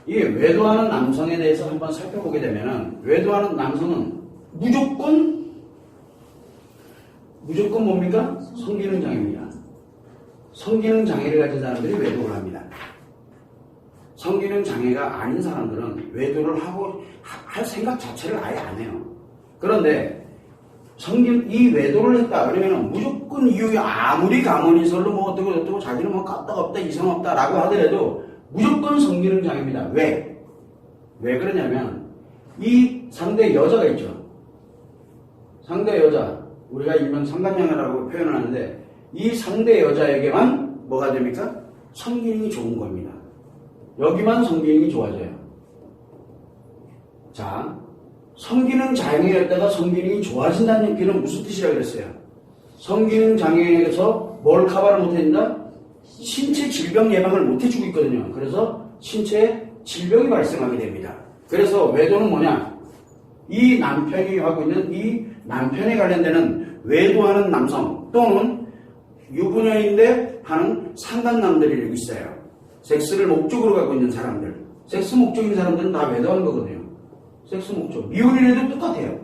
이게 외도하는 남성에 대해서 한번 살펴보게 되면은, 외도하는 남성은 무조건 뭡니까? 성기능 장애입니다. 성기능 장애를 가진 사람들이 외도를 합니다. 성기능 장애가 아닌 사람들은 외도를 할 생각 자체를 아예 안 해요. 그런데 이 외도를 했다 그러면 무조건 이유가 아무리 가문이설로 뭐 어떻고 자기는 뭐 까딱없다 이상 없다라고 하더라도 무조건 성기능 장애입니다. 왜 그러냐면 이 상대 여자가 있죠. 상대 여자, 우리가 일명 상간녀라고 표현을 하는데 이 상대 여자에게만 뭐가 됩니까? 성기능이 좋은 겁니다. 여기만 성기능이 좋아져요. 자, 성기능 장애였다가 성기능이 좋아진다는 얘기는 무슨 뜻이라고 그랬어요? 성기능 장애에서 뭘 커버를 못해준다? 신체 질병 예방을 못해주고 있거든요. 그래서 신체에 질병이 발생하게 됩니다. 그래서 외도는 뭐냐? 이 남편이 하고 있는 이 남편에 관련되는 외도하는 남성 또는 유부녀인데 하는 상간남들이 있어요. 섹스를 목적으로 갖고 있는 사람들. 섹스 목적인 사람들은 다 외도하는 거거든요. 섹스 목적. 미혼인에도 똑같아요.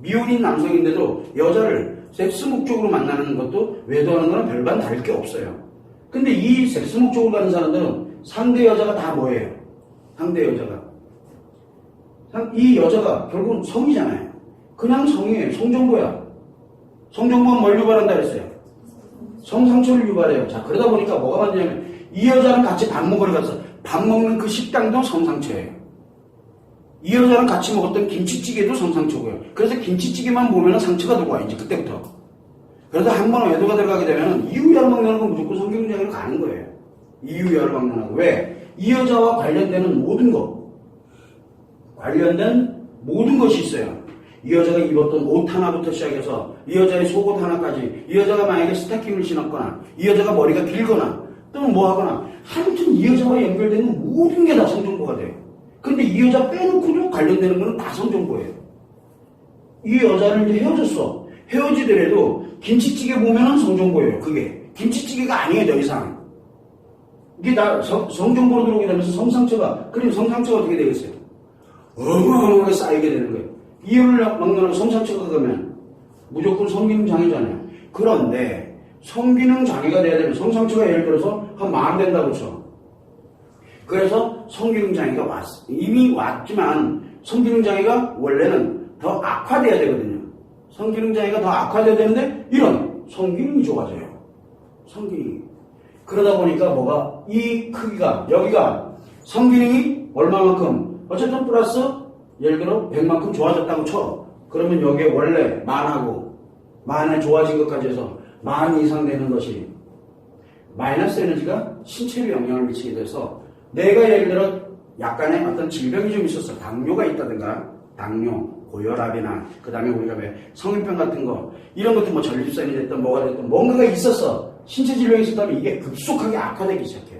미혼인 남성인데도 여자를 섹스 목적으로 만나는 것도 외도하는 거는 별반 다를 게 없어요. 근데 이 섹스 목적으로 가는 사람들은 상대 여자가 다 뭐예요? 상대 여자가. 이 여자가 결국은 성이잖아요. 그냥 성이에요. 성정보야. 성정보는 뭘 유발한다 그랬어요? 성상처를 유발해요. 자, 그러다 보니까 뭐가 만드냐면 이 여자랑 같이 밥 먹으러 가서 밥 먹는 그 식당도 성상처예요. 이 여자랑 같이 먹었던 김치찌개도 성상처고요. 그래서 김치찌개만 보면 상처가 들어와, 이제 그때부터. 그래서 한 번 외도가 들어가게 되면 이유야를 막론하고 무조건 성기능 장애로 가는 거예요. 이유야를 막론하고. 왜? 이 여자와 관련되는 모든 것이 있어요. 이 여자가 입었던 옷 하나부터 시작해서 이 여자의 속옷 하나까지, 이 여자가 만약에 스타킹을 신었거나 이 여자가 머리가 길거나 또는 뭐 하거나 하여튼 이 여자와 연결되는 모든 게 다 성정보가 돼요. 근데 이 여자 빼놓고도 관련되는 거는 다 성정보예요. 이 여자를 이제 헤어졌어. 헤어지더라도 김치찌개 보면은 성정보예요. 그게 김치찌개가 아니에요. 더 이상 이게 다 성정보로 들어오게 되면서 성상처가, 그럼 성상처가 어떻게 되겠어요? 어마어마하게 쌓이게 되는 거예요. 이유를 막론하고 성상처가 그러면 무조건 성기능 장애잖아요. 그런데 성기능 장애가 돼야 되면 성상처가 예를 들어서 한 10,000 된다고 쳐. 그래서 성기능 장애가 이미 왔지만 성기능 장애가 원래는 더 악화돼야 되거든요. 성기능 장애가 더 악화돼야 되는데 이런 성기능이 좋아져요. 성기능이. 그러다 보니까 뭐가 이 크기가 여기가 성기능이 얼마만큼 어쨌든 플러스 예를 들어 100만큼 좋아졌다고 쳐. 그러면 여기에 원래 만에 좋아진 것까지 해서 만 이상 되는 것이 마이너스 에너지가 신체에 영향을 미치게 돼서 내가 예를 들어 약간의 어떤 질병이 좀 있었어. 당뇨가 있다든가 당뇨, 고혈압이나 그 다음에 우리가 왜 성인병 같은 거 이런 것도 뭐 전립선이 됐든 뭐가 됐든 뭔가가 있었어. 신체 질병이 있었다면 이게 급속하게 악화되기 시작해.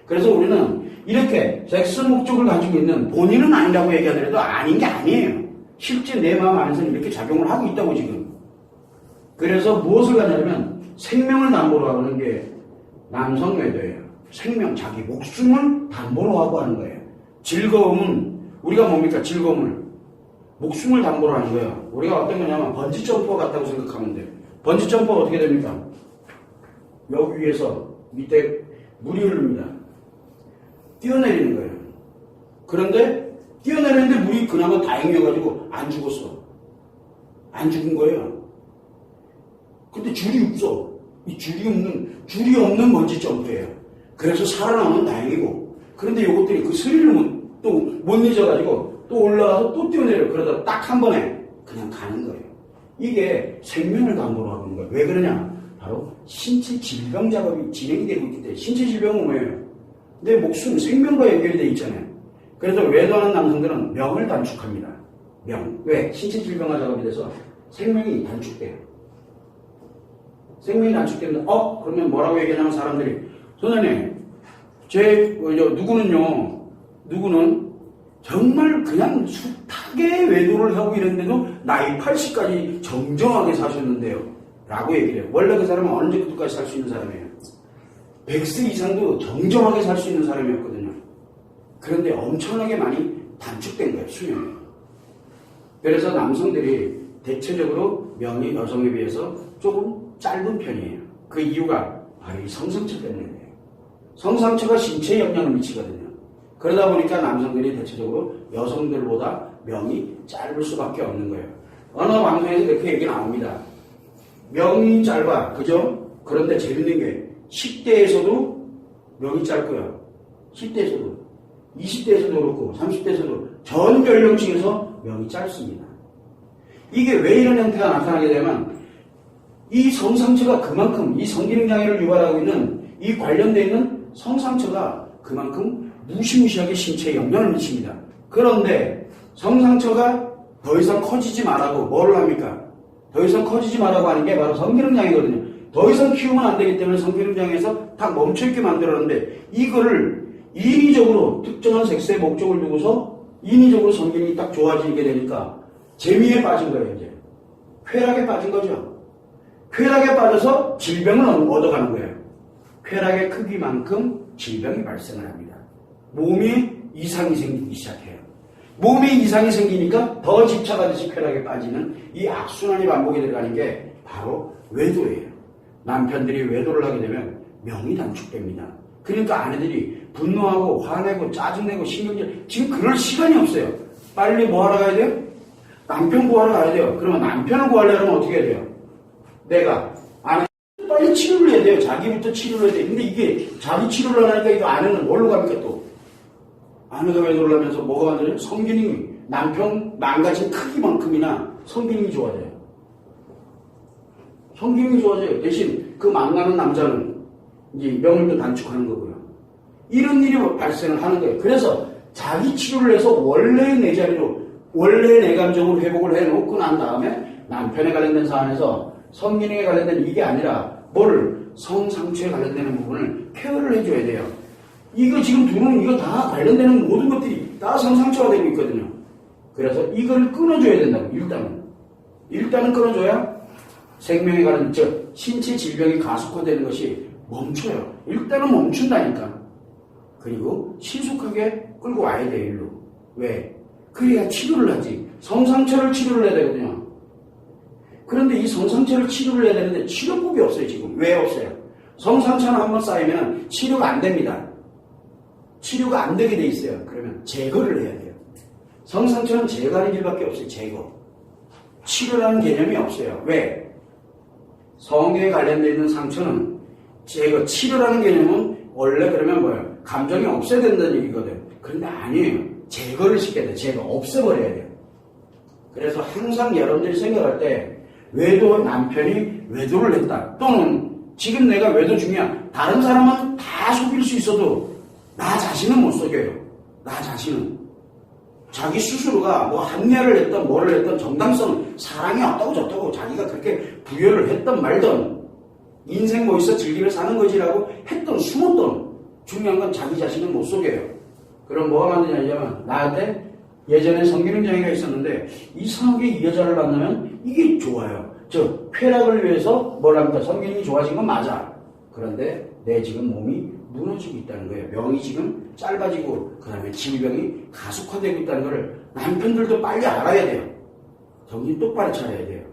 그래서 우리는 이렇게 섹스 목적을 가지고 있는 본인은 아니라고 얘기하더라도 아닌 게 아니에요. 실제 내 마음 안에서는 이렇게 작용을 하고 있다고 지금. 그래서 무엇을 가냐면 생명을 담보로 하는 게 남성 외도예요. 생명, 자기 목숨을 담보로 하고 하는 거예요. 즐거움은 우리가 뭡니까? 즐거움을 목숨을 담보로 하는 거예요. 우리가 어떤 거냐면 번지 점퍼 같다고 생각하면 돼요. 번지 점퍼 어떻게 됩니까? 여기 위에서 밑에 물이 흐릅니다. 뛰어내리는 거예요. 그런데 뛰어내리는데 물이 그나마 다행이어가지고 안 죽었어. 안 죽은 거예요. 근데 줄이 없어. 이 줄이 없는 번지 점프예요. 그래서 살아남으면 다행이고. 그런데 이것들이 그 스릴을 또 못 잊어가지고 또 올라가서 또 뛰어내려. 그러다 딱 한 번에 그냥 가는 거예요. 이게 생명을 담보로 하는 거예요. 왜 그러냐? 바로 신체 질병 작업이 진행이 되고 있기 때문에. 신체 질병은 뭐예요? 내 목숨, 생명과 연결이 되어 있잖아요. 그래서 외도하는 남성들은 명을 단축합니다. 명. 왜? 신체 질병화 작업이 돼서 생명이 단축돼요. 생명이 단축되면 그러면 뭐라고 얘기하냐면 사람들이 선생님 누구는 정말 그냥 숱하게 외도를 하고 이랬는데도 나이 80까지 정정하게 사셨는데요 라고 얘기를 해요. 원래 그 사람은 어느 정도까지 살 수 있는 사람이에요. 100세 이상도 정정하게 살 수 있는 사람이었거든요. 그런데 엄청나게 많이 단축된 거예요, 수명이. 그래서 남성들이 대체적으로 명이 여성에 비해서 조금 짧은 편이에요. 그 이유가 바로 이 성상처 때문이에요. 성상처가 신체에 영향을 미치거든요. 그러다 보니까 남성들이 대체적으로 여성들보다 명이 짧을 수밖에 없는 거예요. 어느 방송에서 그렇게 얘기 나옵니다. 명이 짧아, 그죠? 그런데 재밌는 게 10대에서도 명이 짧고요. 10대에서도, 20대에서도 그렇고 30대에서도 전 연령층에서 명이 짧습니다. 이게 왜 이런 형태가 나타나게 되면 이 성상처가 그만큼 이 성기능장애를 유발하고 있는 이 관련되어 있는 성상처가 그만큼 무시무시하게 신체에 영향을 미칩니다. 그런데 성상처가 더 이상 커지지 말라고 뭐를 합니까? 더 이상 커지지 말라고 하는 게 바로 성기능장애거든요. 더 이상 키우면 안 되기 때문에 성기능장애에서 딱 멈춰있게 만들었는데 이거를 인위적으로 특정한 섹스의 목적을 두고서 인위적으로 성기능이 딱 좋아지게 되니까 재미에 빠진 거예요. 이제 쾌락에 빠진 거죠. 쾌락에 빠져서 질병을 얻어가는 거예요. 쾌락의 크기만큼 질병이 발생을 합니다. 몸에 이상이 생기기 시작해요. 몸에 이상이 생기니까 더 집착하듯이 쾌락에 빠지는 이 악순환이 반복이 들어가는 게 바로 외도예요. 남편들이 외도를 하게 되면 명이 단축됩니다. 그러니까 아내들이 분노하고 화내고 짜증내고 신경질, 지금 그럴 시간이 없어요. 빨리 뭐 하러 가야 돼요? 남편 구하러 가야 돼요. 그러면 남편을 구하려면 어떻게 해야 돼요? 내가 아내 빨리 치료를 해야 돼요. 자기부터 치료를 해야 돼요. 근데 이게 자기 치료를 하니까 이거 아내는 뭘로 갑니까 또? 아내가 외도를 하면서 뭐가 만들어요? 성기능이 남편 망가진 크기만큼이나 성기능이 좋아져요. 성기능이 좋아져요. 대신 그 만나는 남자는 이제 명을 또 단축하는 거고요. 이런 일이 발생을 하는 거예요. 그래서 자기 치료를 해서 원래의 내 자리로 원래의 내 감정을 회복을 해놓고 난 다음에 남편에 관련된 사안에서 성기능에 관련된 이게 아니라 뭘 성상처에 관련되는 부분을 케어를 해줘야 돼요. 이거 지금 두는 이거 다 관련되는 모든 것들이 다 성상처가 되고 있거든요. 그래서 이걸 끊어줘야 된다고. 일단은 끊어줘야 생명에 관련 즉 신체 질병이 가속화되는 것이 멈춰요. 일단은 멈춘다니까. 그리고 신속하게 끌고 와야 돼 일로. 왜? 그래야 치료를 하지. 성상처를 치료를 해야 되거든요. 그런데 이 성상처를 치료를 해야 되는데 치료법이 없어요 지금. 왜 없어요? 성상처는 한번 쌓이면 치료가 안 됩니다. 치료가 안 되게 돼 있어요. 그러면 제거를 해야 돼요. 성상처는 제거하는 길밖에 없어요. 제거. 치료라는 개념이 없어요. 왜? 성에 관련되어 있는 상처는 제거, 치료라는 개념은 원래 그러면 뭐예요? 감정이 없애야 된다는 얘기거든. 그런데 아니에요. 제거를 시켜야 돼요. 제거, 없애버려야 돼요. 그래서 항상 여러분들이 생각할 때 외도 남편이 외도를 했다. 또는 지금 내가 외도 중이야. 다른 사람은 다 속일 수 있어도 나 자신은 못 속여요. 나 자신은. 자기 스스로가 뭐 합리화를 했던 뭐를 했던 정당성, 사랑이 없다고 저다고 자기가 그렇게 부여를 했던 말던 인생 뭐 있어 즐기며 사는 거지라고 했던 숨었던 중요한 건 자기 자신은 못 속여요. 그럼 뭐가 만드냐면 나한테 예전에 성기능장애가 있었는데 이상하게 이 여자를 만나면 이게 좋아요. 즉 쾌락을 위해서 뭘 합니까? 성기능이 좋아진 건 맞아. 그런데 내 지금 몸이 무너지고 있다는 거예요. 명이 지금 짧아지고 그 다음에 질병이 가속화되고 있다는 거를 남편들도 빨리 알아야 돼요. 정신 똑바로 차려야 돼요.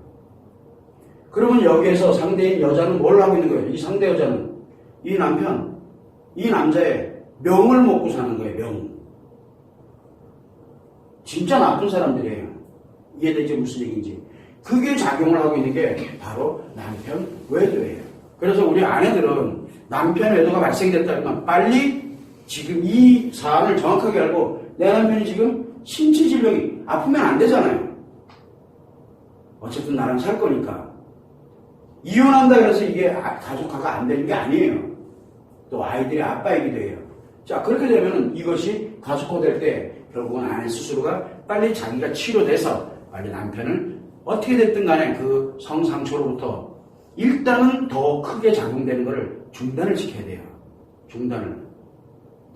그러면 여기에서 상대인 여자는 뭘 하고 있는 거예요? 이 상대 여자는 이 남편, 이 남자의 명을 먹고 사는 거예요. 명. 진짜 나쁜 사람들이에요. 이해되죠? 무슨 얘기인지. 그게 작용을 하고 있는 게 바로 남편 외도예요. 그래서 우리 아내들은 남편 외도가 발생됐다면 빨리 지금 이 사안을 정확하게 알고 내 남편이 지금 신체 질병이 아프면 안 되잖아요. 어쨌든 나랑 살 거니까. 이혼한다 그래서 이게 가족화가 안 되는 게 아니에요. 또 아이들의 아빠이기도 해요. 자, 그렇게 되면 이것이 가속화될 때 결국은 아내 스스로가 빨리 자기가 치료돼서 빨리 남편을 어떻게 됐든 간에 그 성상처로부터 일단은 더 크게 작용되는 것을 중단을 시켜야 돼요. 중단을.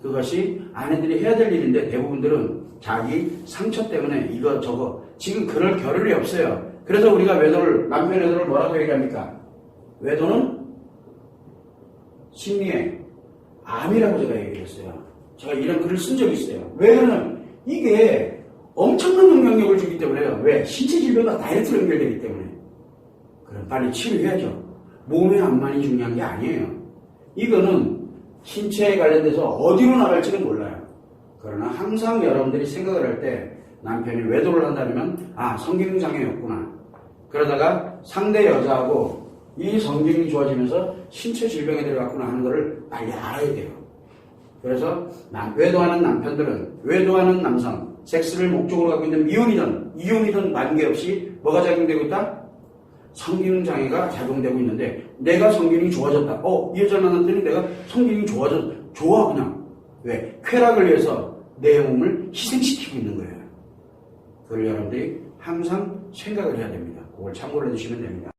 그것이 아내들이 해야 될 일인데 대부분들은 자기 상처 때문에 이거 저거 지금 그럴 겨를이 없어요. 그래서 우리가 외도를 남편 외도를 뭐라고 얘기합니까? 외도는 심리의 암이라고 제가 얘기했어요. 제가 이런 글을 쓴 적이 있어요. 왜 그러냐면 이게 엄청난 영향력을 주기 때문에요. 왜? 신체 질병과 다이렉트로 연결되기 때문에. 그럼 빨리 치료해야죠. 몸의 암만이 중요한 게 아니에요. 이거는 신체에 관련돼서 어디로 나갈지는 몰라요. 그러나 항상 여러분들이 생각을 할 때 남편이 외도를 한다면 성기능장애였구나. 그러다가 상대 여자하고 이 성기능이 좋아지면서 신체 질병에 들어갔구나 하는 것을 빨리 알아야 돼요. 그래서 외도하는 남편들은 외도하는 남성, 섹스를 목적으로 갖고 있는 미혼이든 이혼이든 관계없이 뭐가 작용되고 있다? 성기능 장애가 작용되고 있는데 내가 성기능이 좋아졌다. 이 여자 만났더니 내가 성기능이 좋아 그냥. 왜? 쾌락을 위해서 내 몸을 희생시키고 있는 거예요. 그걸 여러분들이 항상 생각을 해야 됩니다. 그걸 참고를 해주시면 됩니다.